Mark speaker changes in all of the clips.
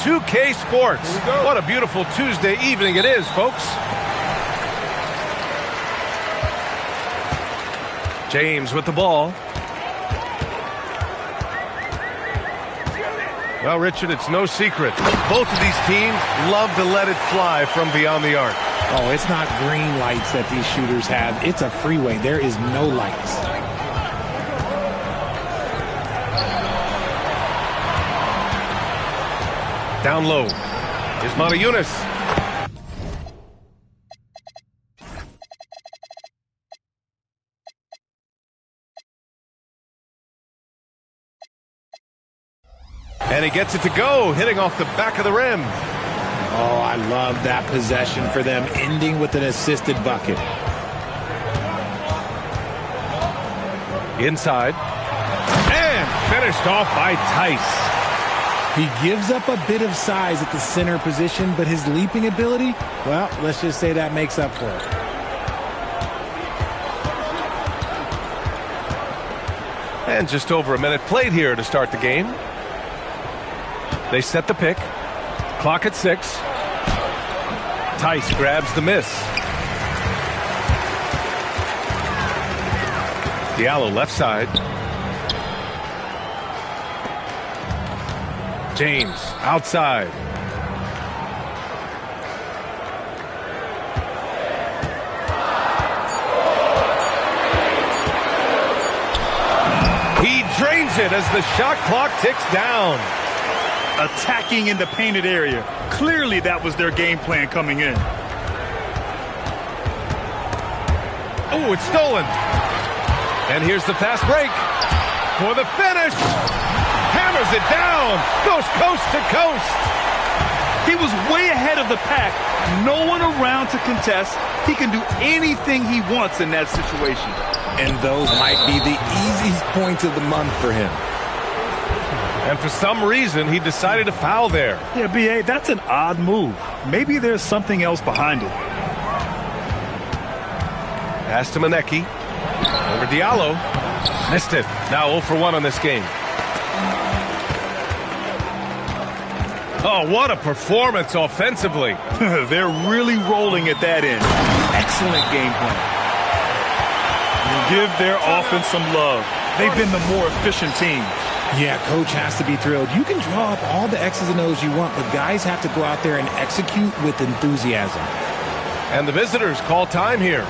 Speaker 1: 2K Sports. What a beautiful Tuesday evening it is, folks. James with the ball. Well, Richard, it's no secret. Both of these teams love to let it fly from beyond the arc.
Speaker 2: Oh, it's not green lights that these shooters have. It's a freeway. There is no lights.
Speaker 1: Down low is Markovic. And he gets it to go, hitting off the back of the rim.
Speaker 2: Oh, I love that possession for them, ending with an assisted bucket.
Speaker 1: Inside. And finished off by Tice.
Speaker 2: He gives up a bit of size at the center position, but his leaping ability, well, let's just say that makes up for it.
Speaker 1: And just over a minute played here to start the game. They set the pick. Clock at 6. Tice grabs the miss. Diallo left side. James outside. He drains it as the shot clock ticks down.
Speaker 3: Attacking in the painted area. Clearly that was their game plan coming in.
Speaker 1: Oh, it's stolen. And here's the fast break for the finish. Hammers it down. Goes coast to coast.
Speaker 3: He was way ahead of the pack. No one around to contest. He can do anything he wants in that situation.
Speaker 2: And those might be the easiest points of the month for him.
Speaker 1: And for some reason, he decided to foul there.
Speaker 3: Yeah, B.A., that's an odd move. Maybe there's something else behind it.
Speaker 1: Pass to Maneki. Over Diallo. Missed it. Now 0 for 1 on this game. Oh, what a performance offensively.
Speaker 3: They're really rolling at that end. Excellent game plan. Give their offense some love. They've been the more efficient team.
Speaker 2: Yeah, coach has to be thrilled. You can draw up all the X's and O's you want, but guys have to go out there and execute with enthusiasm.
Speaker 1: And the visitors call time here.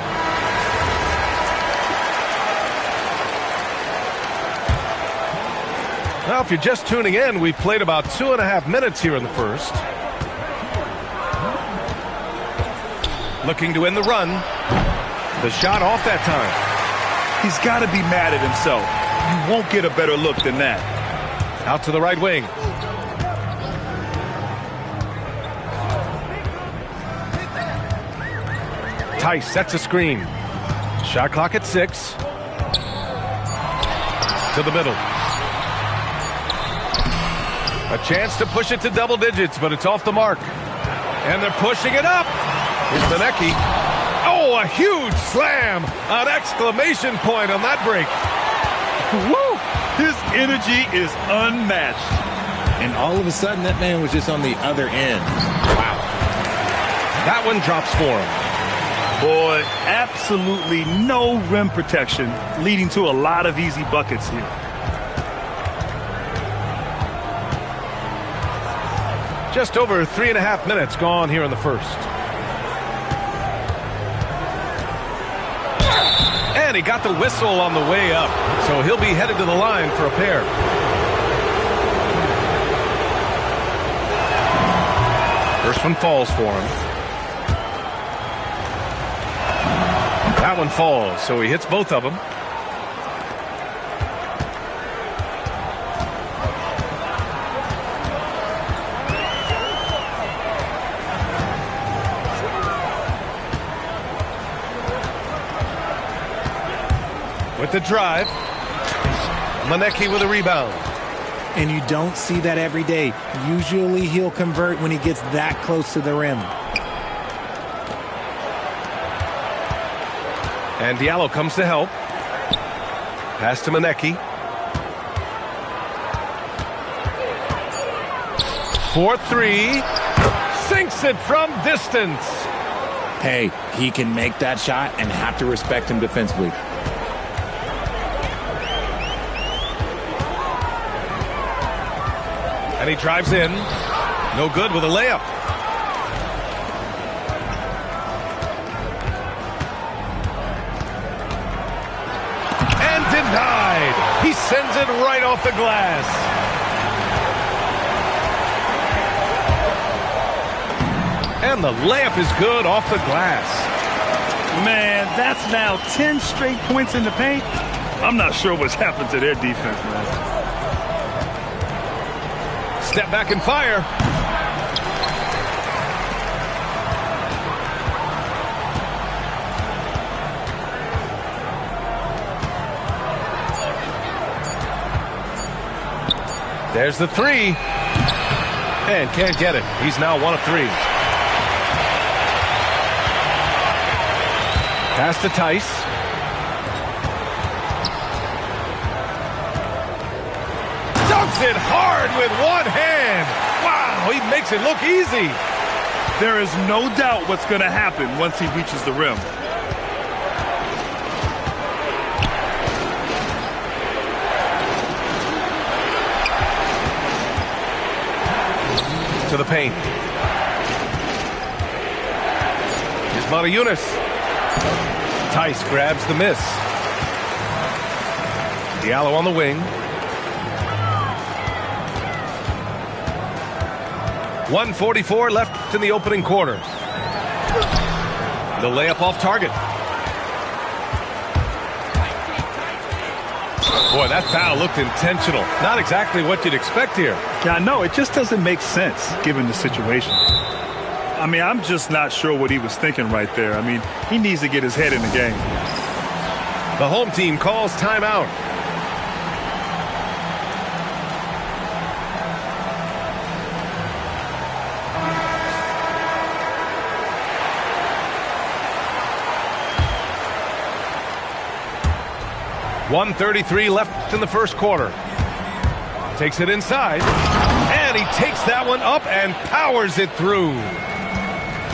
Speaker 1: Now, if you're just tuning in, we've played about 2.5 minutes here in the first. Looking to end the run. The shot off that time.
Speaker 3: He's got to be mad at himself. You won't get a better look than that.
Speaker 1: Out to the right wing. Tice sets a screen. Shot clock at 6. To the middle. A chance to push it to double digits, but it's off the mark. And they're pushing it up. Here's Maneki. Oh, a huge slam. An exclamation point on that break.
Speaker 3: Woo! His energy is unmatched.
Speaker 2: And all of a sudden, that man was just on the other end. Wow.
Speaker 1: That one drops for him.
Speaker 3: Boy, absolutely no rim protection, leading to a lot of easy buckets here.
Speaker 1: Just over 3.5 minutes gone here in the first. And he got the whistle on the way up, so he'll be headed to the line for a pair. First one falls for him. That one falls, so he hits both of them. With the drive, Maneki with a rebound.
Speaker 2: And you don't see that every day. Usually he'll convert when he gets that close to the rim.
Speaker 1: And Diallo comes to help. Pass to Maneki. 4-3. Sinks it from distance.
Speaker 2: Hey, he can make that shot and have to respect him defensively.
Speaker 1: And he drives in. No good with a layup. And denied. He sends it right off the glass. And the layup is good off the glass.
Speaker 3: Man, that's now 10 straight points in the paint. I'm not sure what's happened to their defense, man.
Speaker 1: Step back and fire. There's the three. And can't get it. He's now 1 of 3. Pass to Tice. Dunks it hard with one hand. Wow, he makes it look easy.
Speaker 3: There is no doubt what's going to happen once he reaches the rim.
Speaker 1: To the paint. Here's Valaitis. Tice grabs the miss. Diallo on the wing. 1:44 left in the opening quarter. The layup off target. Boy, that foul looked intentional. Not exactly what you'd expect here.
Speaker 3: Yeah, I know. It just doesn't make sense given the situation. I mean, I'm just not sure what he was thinking right there. I mean, he needs to get his head in the game.
Speaker 1: The home team calls timeout. .133 left in the first quarter. Takes it inside, and he takes that one up and powers it through.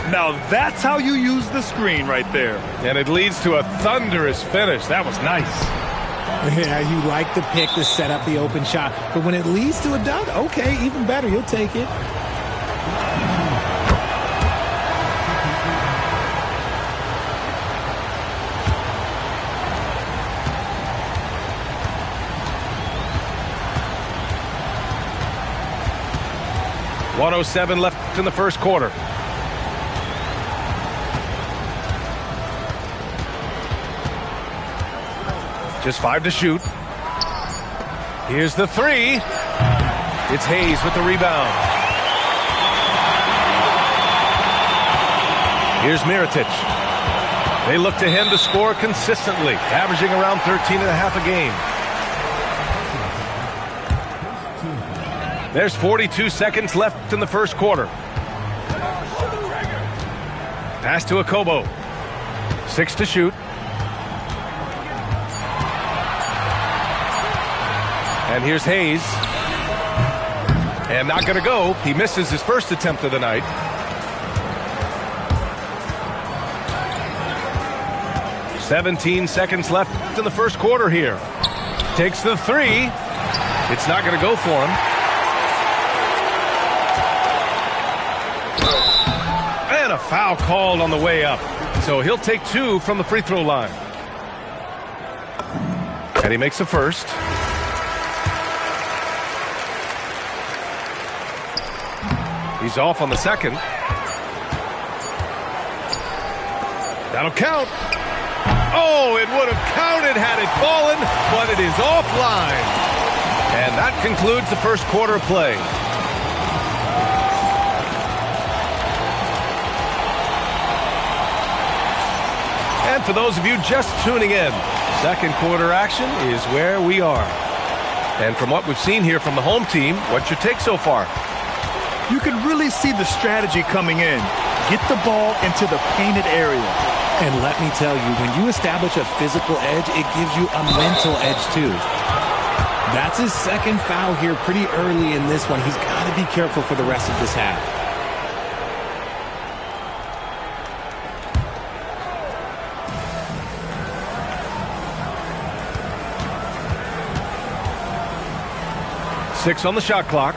Speaker 3: Now that's how you use the screen right there.
Speaker 1: And it leads to a thunderous finish. That was nice.
Speaker 2: Yeah, you like the pick to set up the open shot. But when it leads to a dunk, okay, even better. You'll take it.
Speaker 1: .107 left in the first quarter. Just 5 to shoot. Here's the three. It's Hayes with the rebound. Here's Mirotic. They look to him to score consistently, averaging around 13.5 a game. There's 42 seconds left in the first quarter. Pass to Akobo. 6 to shoot. And here's Hayes. And not going to go. He misses his first attempt of the night. .17 seconds left in the first quarter here. Takes the three. It's not going to go for him. And a foul called on the way up. So he'll take 2 from the free throw line. And he makes the first. He's off on the second. That'll count. Oh, it would have counted had it fallen, but it is offline. And that concludes the first quarter of play. And for those of you just tuning in, second quarter action is where we are. And from what we've seen here from the home team, what's your take so far?
Speaker 3: You can really see the strategy coming in. Get the ball into the painted area.
Speaker 2: And let me tell you, when you establish a physical edge, it gives you a mental edge too. That's his second foul here pretty early in this one. He's got to be careful for the rest of this half.
Speaker 1: Six on the shot clock.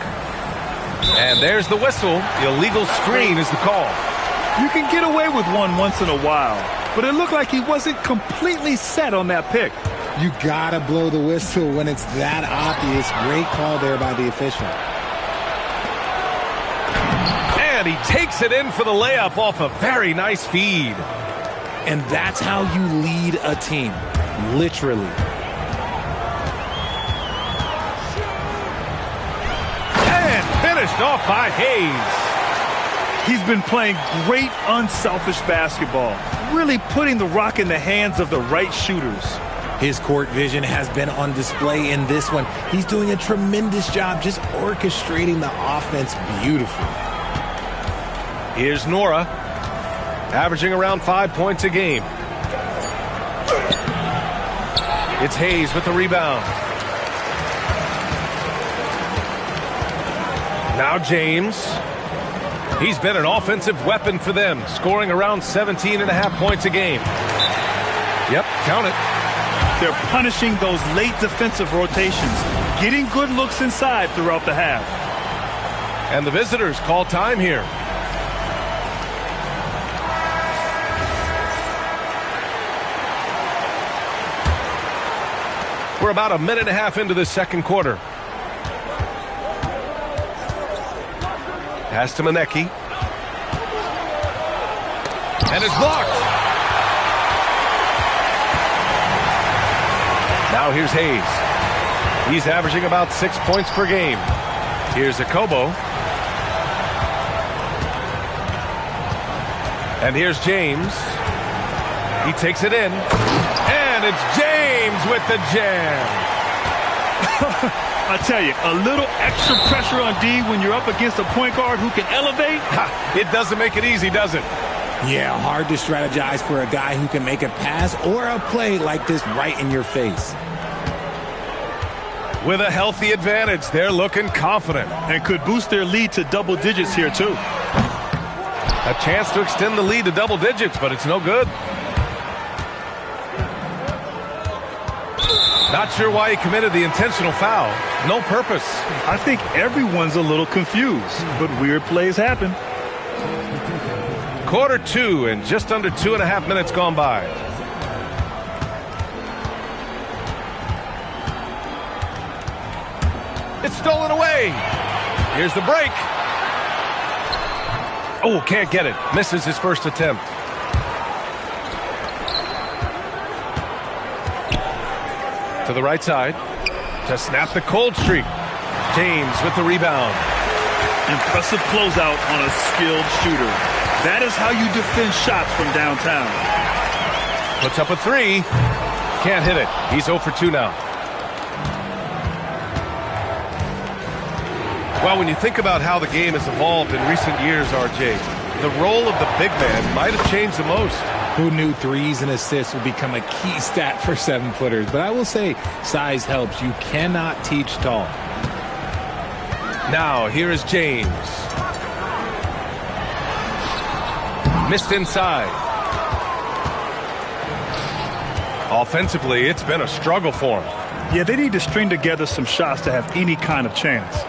Speaker 1: And there's the whistle. The illegal screen is the call.
Speaker 3: You can get away with one once in a while, but it looked like he wasn't completely set on that pick.
Speaker 2: You gotta blow the whistle when it's that obvious. Great call there by the official.
Speaker 1: And he takes it in for the layup off a very nice feed.
Speaker 2: And that's how you lead a team, literally.
Speaker 1: And finished off by Hayes.
Speaker 3: He's been playing great unselfish basketball, really putting the rock in the hands of the right shooters.
Speaker 2: His court vision has been on display in this one. He's doing a tremendous job just orchestrating the offense beautifully.
Speaker 1: Here's Nora, averaging around 5 points a game. It's Hayes with the rebound. Now James. He's been an offensive weapon for them, scoring around 17.5 points a game. Yep, count it.
Speaker 3: They're punishing those late defensive rotations, getting good looks inside throughout the half.
Speaker 1: And the visitors call time here. We're about a minute and a half into the second quarter. Pass to Manecki. And it's blocked. Now here's Hayes. He's averaging about 6 points per game. Here's Akobo. And here's James. He takes it in. And it's James with the jam.
Speaker 3: I tell you, a little extra pressure on D when you're up against a point guard who can elevate.
Speaker 1: It doesn't make it easy, does it?
Speaker 2: Yeah, hard to strategize for a guy who can make a pass or a play like this right in your face.
Speaker 1: With a healthy advantage, they're looking confident.
Speaker 3: And could boost their lead to double digits here, too.
Speaker 1: A chance to extend the lead to double digits, but it's no good. Not sure why he committed the intentional foul. No purpose.
Speaker 3: I think everyone's a little confused, but weird plays happen.
Speaker 1: Quarter two and just under 2.5 minutes gone by. It's stolen away. Here's the break. Oh, can't get it. Misses his first attempt. To the right side to snap the cold streak. James with the rebound.
Speaker 3: Impressive closeout on a skilled shooter. That is how you defend shots from downtown.
Speaker 1: Puts up a three. Can't hit it. He's 0 for 2 now. Well, when you think about how the game has evolved in recent years, RJ, the role of the big man might have changed the most.
Speaker 2: Who knew threes and assists would become a key stat for 7-footers? But I will say size helps. You cannot teach tall.
Speaker 1: Now, here is James. Missed inside. Offensively, it's been a struggle for him.
Speaker 3: Yeah, they need to string together some shots to have any kind of chance.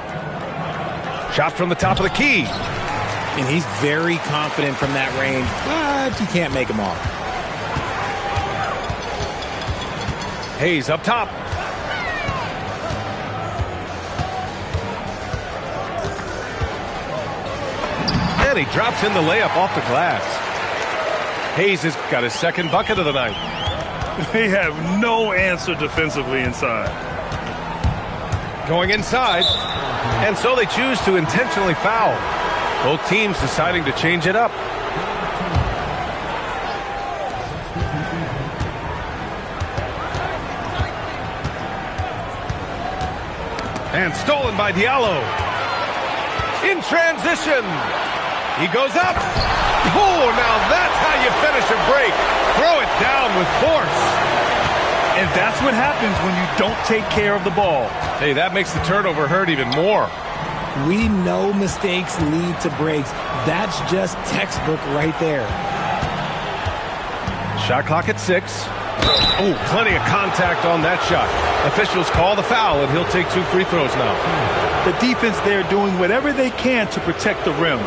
Speaker 1: Shot from the top of the key.
Speaker 2: And he's very confident from that range, but you can't make him all.
Speaker 1: Hayes up top. And he drops in the layup off the glass. Hayes has got his second bucket of the night.
Speaker 3: They have no answer defensively inside.
Speaker 1: Going inside. And so they choose to intentionally foul. Both teams deciding to change it up. And stolen by Diallo. In transition. He goes up. Oh, now that's how you finish a break. Throw it down with force.
Speaker 3: And that's what happens when you don't take care of the ball.
Speaker 1: Hey, that makes the turnover hurt even more.
Speaker 2: We know mistakes lead to breaks. That's just textbook right there.
Speaker 1: Shot clock at 6. Oh, plenty of contact on that shot. Officials call the foul, and he'll take 2 free throws now.
Speaker 3: The defense there doing whatever they can to protect the rim.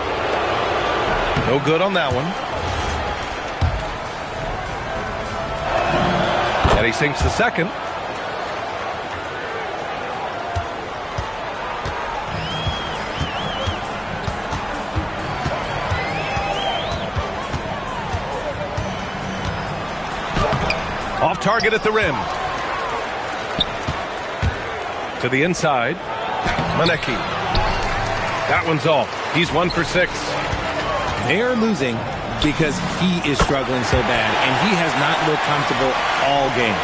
Speaker 1: No good on that one. And he sinks the second. Off target at the rim. To the inside. Monaco. That one's off. He's 1 for 6.
Speaker 2: They are losing because he is struggling so bad, and he has not looked comfortable all game.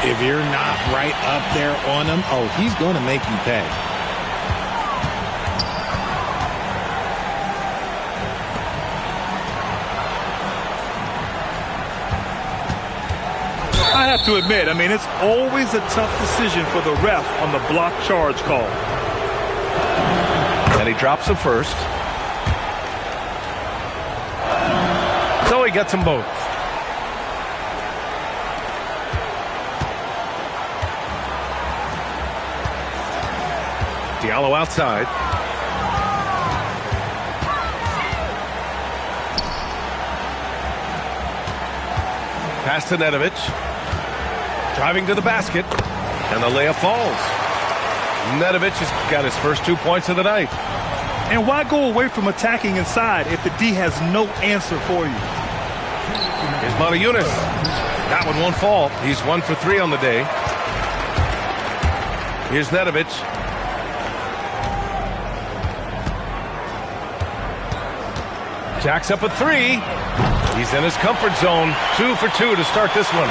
Speaker 2: If you're not right up there on him, oh, he's going to make you pay.
Speaker 3: I have to admit, I mean, it's always a tough decision for the ref on the block charge call.
Speaker 1: And he drops him first. So he gets them both. Diallo outside. Pass to Nedovic. Driving to the basket. And the layup falls. Nedovic has got his first 2 points of the night.
Speaker 3: And why go away from attacking inside if the D has no answer for you?
Speaker 1: Here's Valaitis. That one won't fall. He's 1 for 3 on the day. Here's Nedovic. Jacks up a 3. He's in his comfort zone. 2 for 2 to start this one.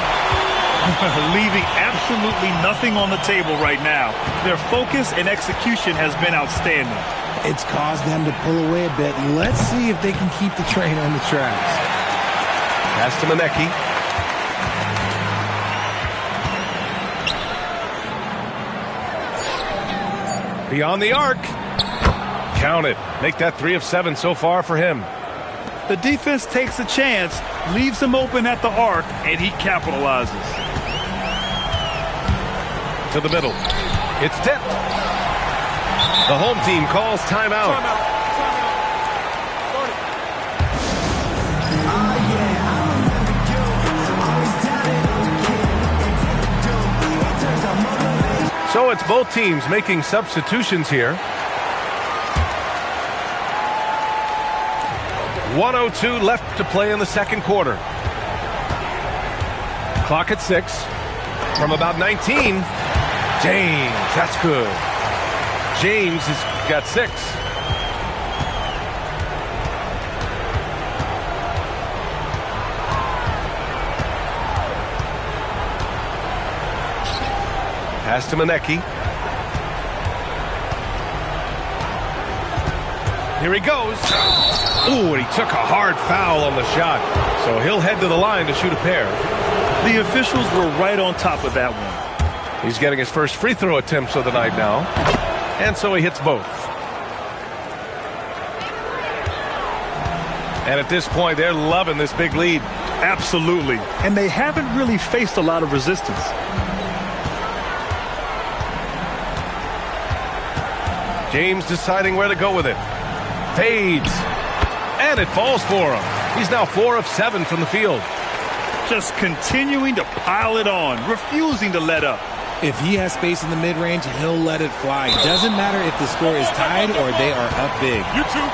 Speaker 3: Leaving absolutely nothing on the table right now. Their focus and execution has been outstanding.
Speaker 2: It's caused them to pull away a bit. Let's see if they can keep the train on the tracks.
Speaker 1: Pass to Monaco. Beyond the arc. Count it. Make that 3 of 7 so far for him.
Speaker 3: The defense takes a chance, leaves him open at the arc, and he capitalizes.
Speaker 1: To the middle. It's tipped. The home team calls timeout. So it's both teams making substitutions here. 1:02 left to play in the second quarter. Clock at 6. From about 19. James, that's good. James has got 6. Pass to Monaco. Here he goes. Ooh, and he took a hard foul on the shot. So he'll head to the line to shoot a pair.
Speaker 3: The officials were right on top of that one.
Speaker 1: He's getting his first free throw attempts of the night now. And so he hits both. And at this point, they're loving this big lead.
Speaker 3: Absolutely. And they haven't really faced a lot of resistance.
Speaker 1: James deciding where to go with it. Fades. And it falls for him. He's now 4 of 7 from the field.
Speaker 3: Just continuing to pile it on, refusing to let up.
Speaker 2: If he has space in the mid-range, he'll let it fly. Doesn't matter if the score is tied or they are up big.
Speaker 3: You too.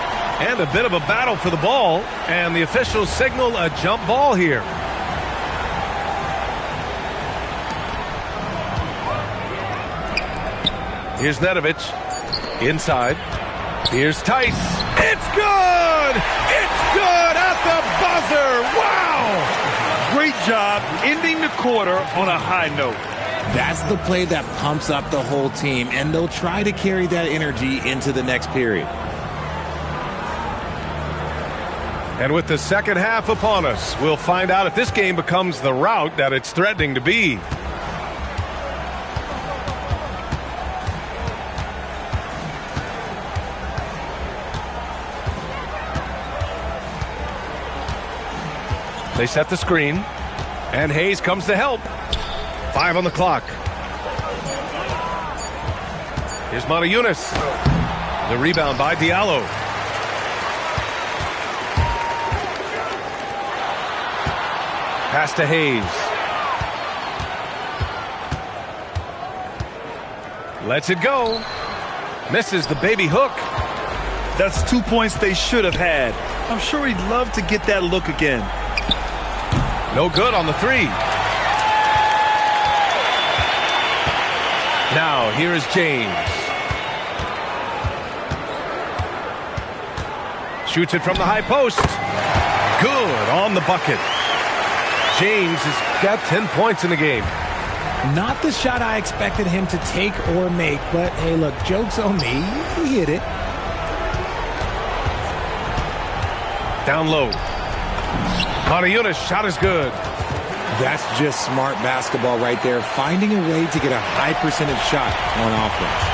Speaker 1: And a bit of a battle for the ball. And the officials signal a jump ball here. Here's Nedovic. Inside. Here's Tice. It's good! It's good at the buzzer! Wow!
Speaker 3: Great job ending the quarter on a high note.
Speaker 2: That's the play that pumps up the whole team, and they'll try to carry that energy into the next period.
Speaker 1: And with the second half upon us, we'll find out if this game becomes the rout that it's threatening to be. They set the screen, and Hayes comes to help. 5 on the clock. Here's Monaco. The rebound by Diallo. Pass to Hayes. Lets it go. Misses the baby hook.
Speaker 3: That's 2 points they should have had. I'm sure he'd love to get that look again.
Speaker 1: No good on the 3. Now here is James. Shoots it from the high post. Good on the bucket. James has got 10 points in the game.
Speaker 2: Not the shot I expected him to take or make, but hey, look, joke's on me. He hit it.
Speaker 1: Down low. Monaco shot is good.
Speaker 2: That's just smart basketball right there, finding a way to get a high percentage shot on offense.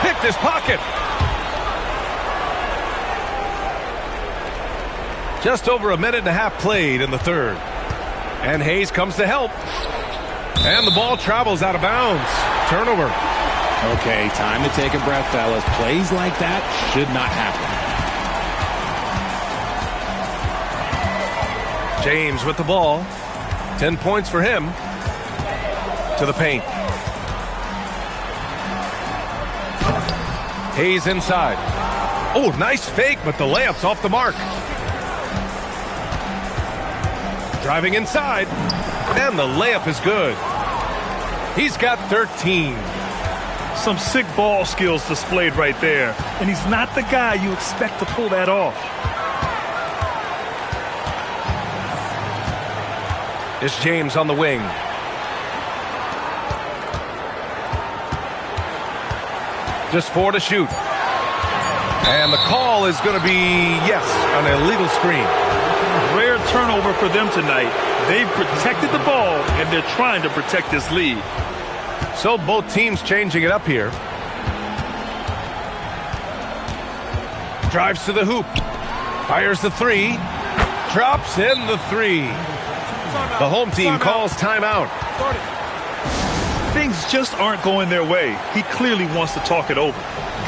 Speaker 1: Picked his pocket. Just over a minute and a half played in the third. And Hayes comes to help. And the ball travels out of bounds. Turnover.
Speaker 2: Okay, time to take a breath, fellas. Plays like that should not happen.
Speaker 1: James with the ball. 10 points for him. To the paint. Hayes inside. Oh, nice fake, but the layup's off the mark. Driving inside. And the layup is good. He's got 13.
Speaker 3: Some sick ball skills displayed right there. And he's not the guy you expect to pull that off.
Speaker 1: It's James on the wing. Just 4 to shoot. And the call is going to be, yes, an illegal screen.
Speaker 3: Rare turnover for them tonight. They've protected the ball, and they're trying to protect this lead.
Speaker 1: So both teams changing it up here. Drives to the hoop. Fires the 3. Drops in the 3. The home team calls timeout.
Speaker 3: Things just aren't going their way. He clearly wants to talk it over.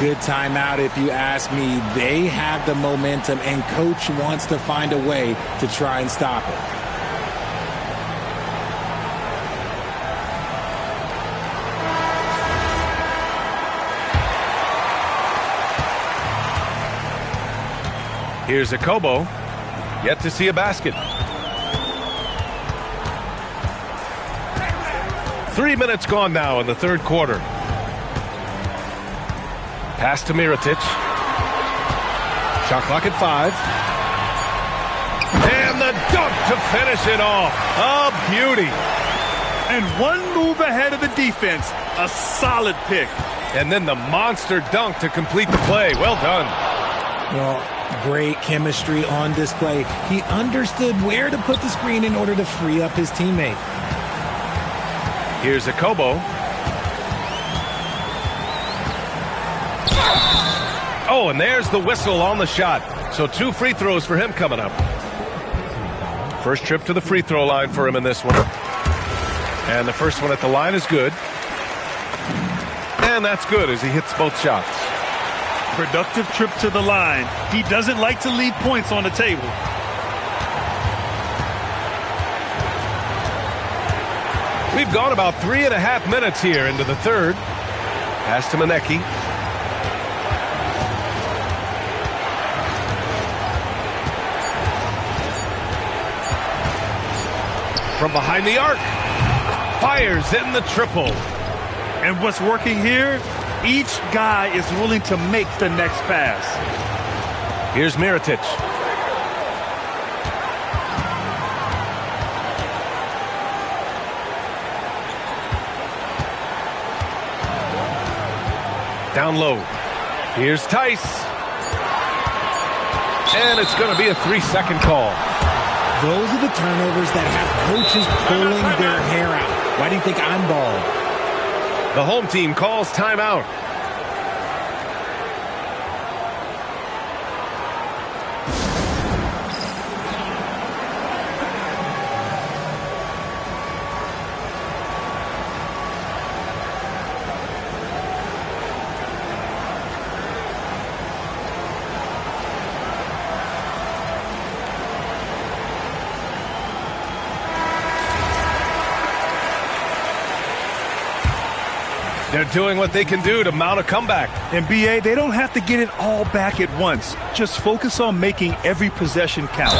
Speaker 2: Good timeout if you ask me. They have the momentum, and coach wants to find a way to try and stop it.
Speaker 1: Here's Akobo. Yet to see a basket. 3 minutes gone now in the third quarter. Pass to Mirotic. Shot clock at 5. And the dunk to finish it off. A beauty.
Speaker 3: And one move ahead of the defense. A solid pick.
Speaker 1: And then the monster dunk to complete the play. Well done.
Speaker 2: Well, great chemistry on display. He understood where to put the screen in order to free up his teammate.
Speaker 1: Here's Akobo. Oh, and there's the whistle on the shot. So 2 free throws for him coming up. First trip to the free throw line for him in this one. And the first one at the line is good. And that's good as he hits both shots.
Speaker 3: Productive trip to the line. He doesn't like to leave points on the table.
Speaker 1: We've gone about 3.5 minutes here into the third. Pass to Maneki. From behind the arc. Fires in the triple.
Speaker 3: And what's working here? Each guy is willing to make the next pass.
Speaker 1: Here's Mirotic. Down low. Here's Tice. And it's going to be a 3-second call.
Speaker 2: Those are the turnovers that have coaches pulling their hair out. Why do you think I'm bald?
Speaker 1: The home team calls timeout. They're doing what they can do to mount a comeback.
Speaker 3: And BA, they don't have to get it all back at once. Just focus on making every possession count.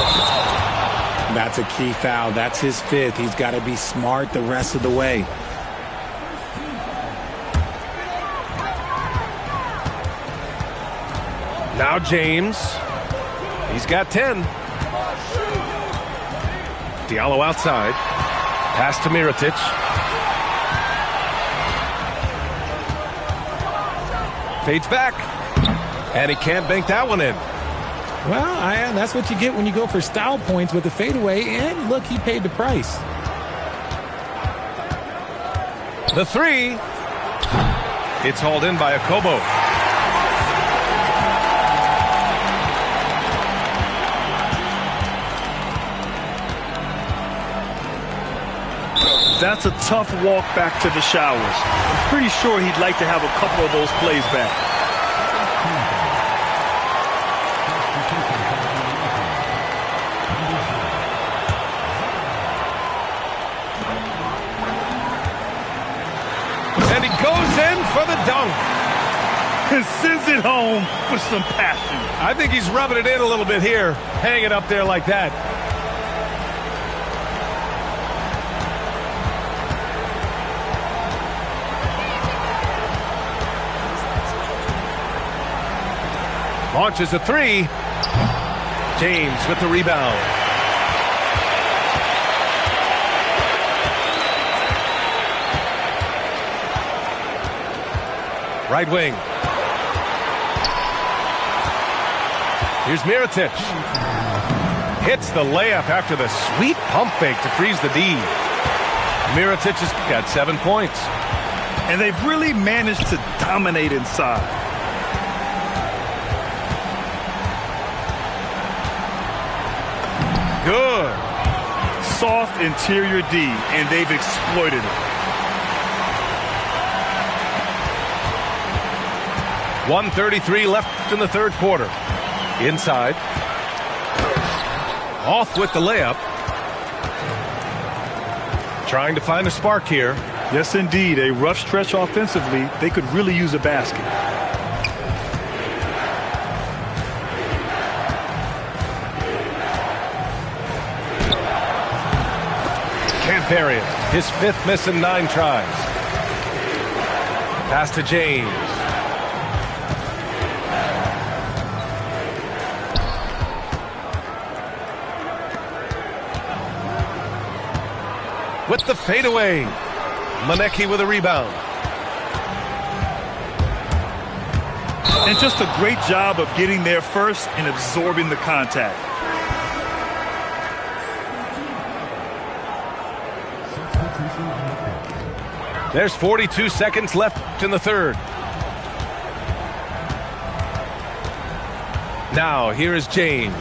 Speaker 2: That's a key foul. That's his 5th. He's got to be smart the rest of the way.
Speaker 1: Now James. He's got 10. Diallo outside. Pass to Mirotic. Fades back. And he can't bank that one in.
Speaker 2: Well, that's what you get when you go for style points with the fadeaway. And look, he paid the price.
Speaker 1: The 3. It's hauled in by Akobo.
Speaker 3: That's a tough walk back to the showers. I'm pretty sure he'd like to have a couple of those plays back.
Speaker 1: And he goes in for the dunk.
Speaker 3: And sends it home with some passion.
Speaker 1: I think he's rubbing it in a little bit here. Hang it up there like that. Launches a 3. James with the rebound. Right wing. Here's Mirotic. Hits the layup after the sweet pump fake to freeze the D. Mirotic has got 7 points.
Speaker 3: And they've really managed to dominate inside.
Speaker 1: Good.
Speaker 3: Soft interior D, and they've exploited it.
Speaker 1: 1:33 left in the 3rd quarter. Inside. Off with the layup. Trying to find a spark here.
Speaker 3: Yes, indeed. A rough stretch offensively. They could really use a basket.
Speaker 1: Can't bury it. His 5th miss in 9 tries. Pass to James. With the fadeaway. Maneki with a rebound.
Speaker 3: And just a great job of getting there first and absorbing the contact.
Speaker 1: There's 42 seconds left in the 3rd. Now, here is James.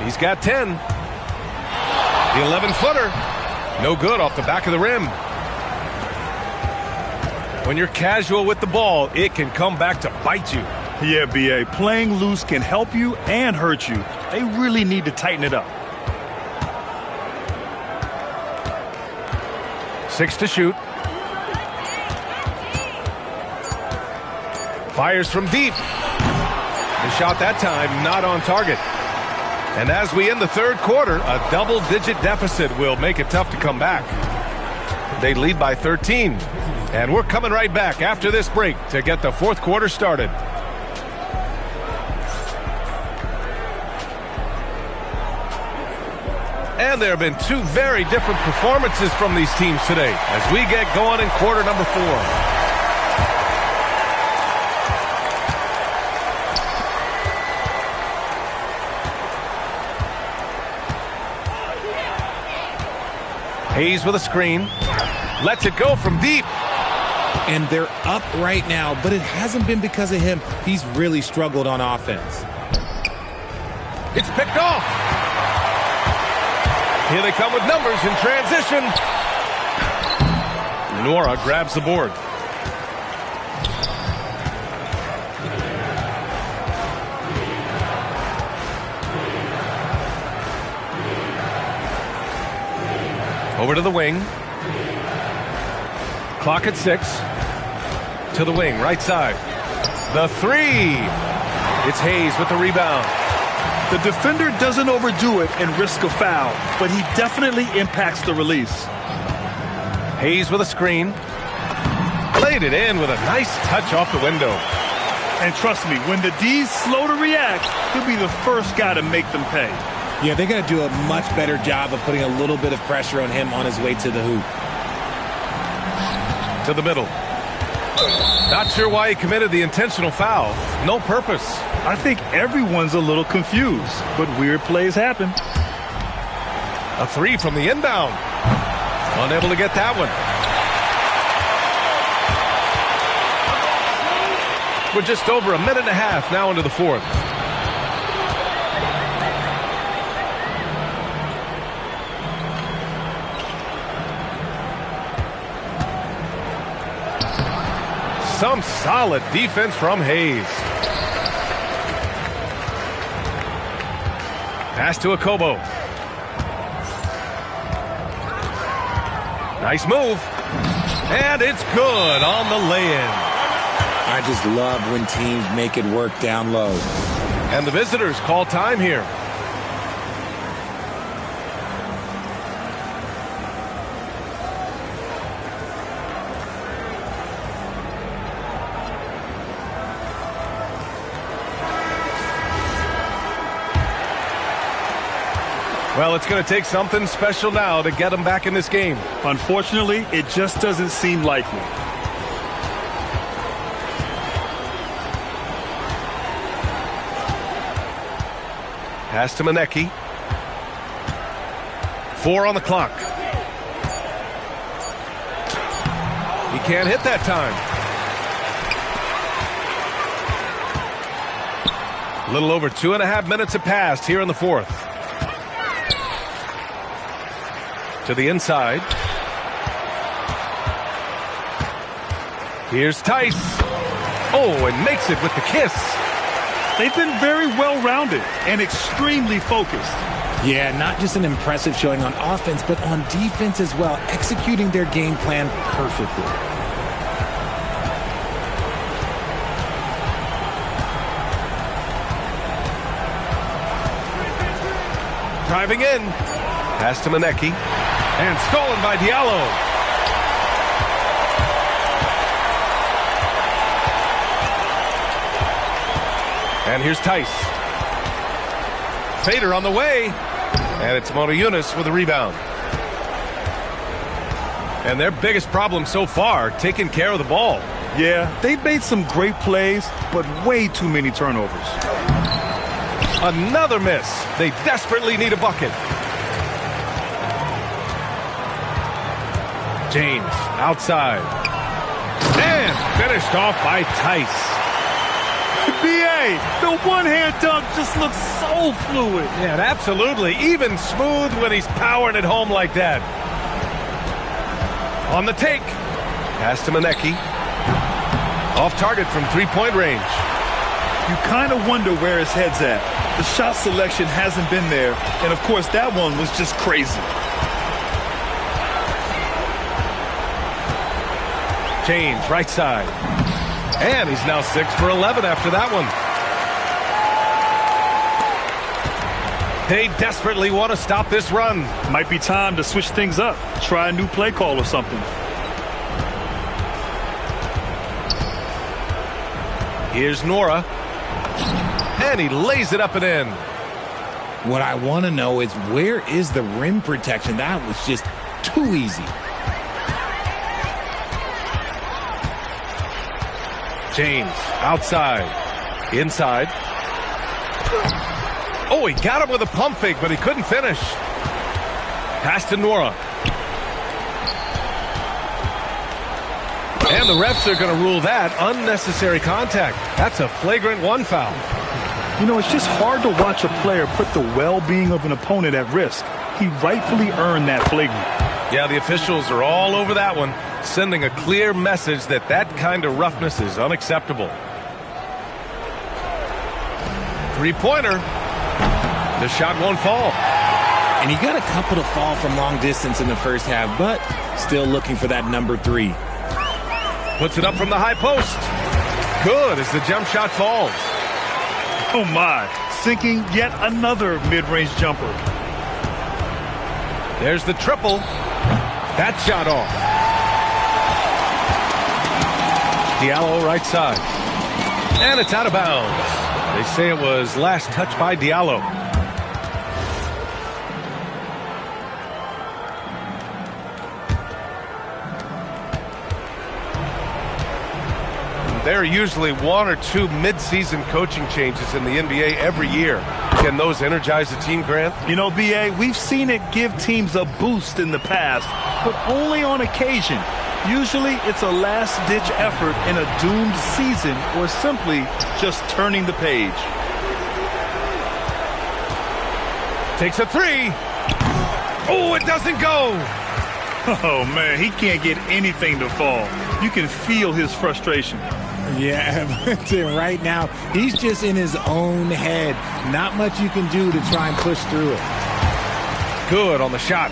Speaker 1: He's got 10. The 11-footer. No good off the back of the rim. When you're casual with the ball, it can come back to bite you.
Speaker 3: Yeah, BA. Playing loose can help you and hurt you. They really need to tighten it up.
Speaker 1: 6 to shoot. Fires from deep. The shot that time not on target. And as we end the 3rd quarter, a double-digit deficit will make it tough to come back. They lead by 13. And we're coming right back after this break to get the 4th quarter started. And there have been 2 very different performances from these teams today as we get going in quarter number 4. Hayes with a screen. Lets it go from deep.
Speaker 2: And they're up right now, but it hasn't been because of him. He's really struggled on offense.
Speaker 1: It's picked off. Here they come with numbers in transition. Nora grabs the board. Over to the wing. Clock at 6. to the wing, right side. The three. It's Hayes with the rebound.
Speaker 3: The defender doesn't overdo it and risk a foul, but he definitely impacts the release.
Speaker 1: Hayes with a screen. Laid it in with a nice touch off the window.
Speaker 3: And trust me, when the D's slow to react, he'll be the first guy to make them pay.
Speaker 2: Yeah, they got to do a much better job of putting a little bit of pressure on him on his way to the hoop.
Speaker 1: To the middle. Not sure why he committed the intentional foul. No purpose.
Speaker 3: I think everyone's a little confused, but weird plays happen.
Speaker 1: A three from the inbound. Unable to get that one. We're just over a minute and a half now into the fourth. Some solid defense from Hayes. Pass to Akobo. Nice move. And it's good on the lay-in.
Speaker 2: I just love when teams make it work down low.
Speaker 1: And the visitors call time here. Well, it's going to take something special now to get them back in this game.
Speaker 3: Unfortunately, it just doesn't seem likely.
Speaker 1: Pass to Manecki. 4 on the clock. He can't hit that time. A little over 2.5 minutes have passed here in the fourth. To the inside. Here's Tice. Oh, and makes it with the kiss.
Speaker 3: They've been very well-rounded and extremely focused.
Speaker 2: Yeah, not just an impressive showing on offense, but on defense as well, executing their game plan perfectly.
Speaker 1: Driving in. Pass to Manecki. And stolen by Diallo. And here's Tice. Fader on the way. And it's Mona Yunus with a rebound. And their biggest problem so far, taking care of the ball.
Speaker 3: Yeah, they've made some great plays, but way too many turnovers.
Speaker 1: Another miss. They desperately need a bucket. James outside. And finished off by Tice.
Speaker 3: B.A., the one-hand dunk just looks so fluid.
Speaker 1: Yeah, absolutely. Even smooth when he's powering it home like that. On the take. Pass to Manecki. Off target from three-point range.
Speaker 3: You kind of wonder where his head's at. The shot selection hasn't been there. And, of course, that one was just crazy.
Speaker 1: James, right side. And he's now 6 for 11 after that one. They desperately want to stop this run.
Speaker 3: Might be time to switch things up. Try a new play call or something.
Speaker 1: Here's Nora. And he lays it up and in.
Speaker 2: What I want to know is, where is the rim protection? That was just too easy.
Speaker 1: James outside. Inside. Oh, he got him with a pump fake, but he couldn't finish. Pass to Nora. And the refs are going to rule that unnecessary contact. That's a flagrant 1 foul.
Speaker 3: You know, it's just hard to watch a player put the well-being of an opponent at risk. He rightfully earned that flagrant.
Speaker 1: Yeah, the officials are all over that one, sending a clear message that that kind of roughness is unacceptable. Three-pointer. The shot won't fall.
Speaker 2: And he got a couple to fall from long distance in the first half, but still looking for that number 3.
Speaker 1: Puts it up from the high post. Good as the jump shot falls.
Speaker 3: Oh, my. Sinking yet another mid-range jumper.
Speaker 1: There's the triple. That shot off. Diallo right side. And it's out of bounds. They say it was last touched by Diallo. There are usually one or two mid-season coaching changes in the NBA every year. Can those energize a team, Grant?
Speaker 3: You know, B.A., we've seen it give teams a boost in the past, but only on occasion. Usually it's a last-ditch effort in a doomed season or simply just turning the page.
Speaker 1: Takes a three. Oh, it doesn't go.
Speaker 3: Oh, man, he can't get anything to fall. You can feel his frustration.
Speaker 2: Yeah, right now, he's just in his own head. Not much you can do to try and push through it.
Speaker 1: Good on the shot.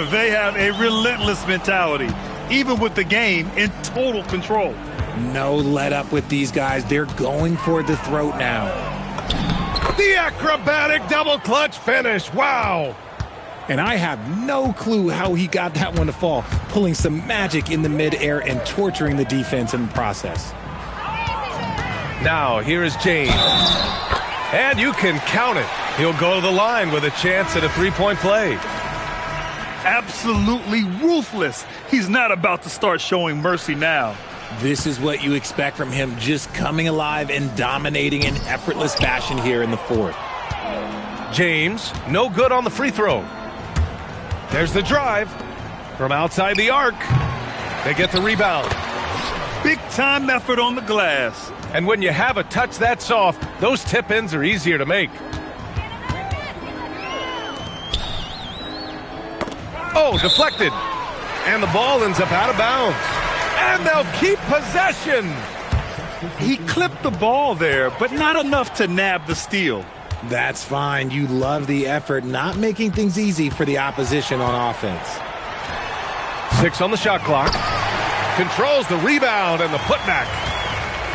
Speaker 3: They have a relentless mentality, even with the game in total control.
Speaker 2: No let up with these guys. They're going for the throat now.
Speaker 1: The acrobatic double clutch finish. Wow.
Speaker 2: And I have no clue how he got that one to fall, pulling some magic in the midair and torturing the defense in the process.
Speaker 1: Now, here is James. And you can count it. He'll go to the line with a chance at a three-point play.
Speaker 3: Absolutely ruthless. He's not about to start showing mercy now.
Speaker 2: This is what you expect from him, just coming alive and dominating in effortless fashion here in the fourth.
Speaker 1: James, no good on the free throw. There's the drive from outside the arc. They get the rebound.
Speaker 3: Big-time effort on the glass.
Speaker 1: And when you have a touch that soft, those tip-ins are easier to make. Oh, deflected. And the ball ends up out of bounds. And they'll keep possession.
Speaker 3: He clipped the ball there, but not enough to nab the steal.
Speaker 2: That's fine. You love the effort, not making things easy for the opposition on offense.
Speaker 1: 6 on the shot clock. Controls the rebound and the putback.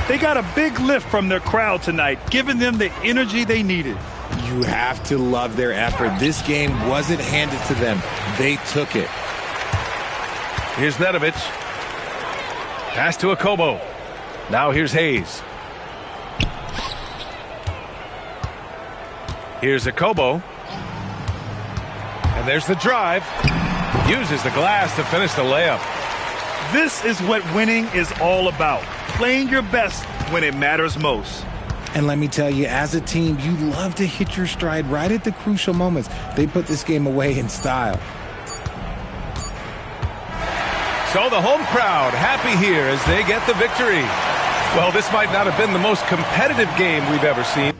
Speaker 3: They got a big lift from their crowd tonight, giving them the energy they needed.
Speaker 2: You have to love their effort. This game wasn't handed to them. They took it.
Speaker 1: Here's Nedovic. Pass to Akobo. Now here's Hayes. Here's Akobo. And there's the drive. Uses the glass to finish the layup.
Speaker 3: This is what winning is all about. Playing your best when it matters most.
Speaker 2: And let me tell you, as a team, you love to hit your stride right at the crucial moments. They put this game away in style.
Speaker 1: So the home crowd happy here as they get the victory. Well, this might not have been the most competitive game we've ever seen.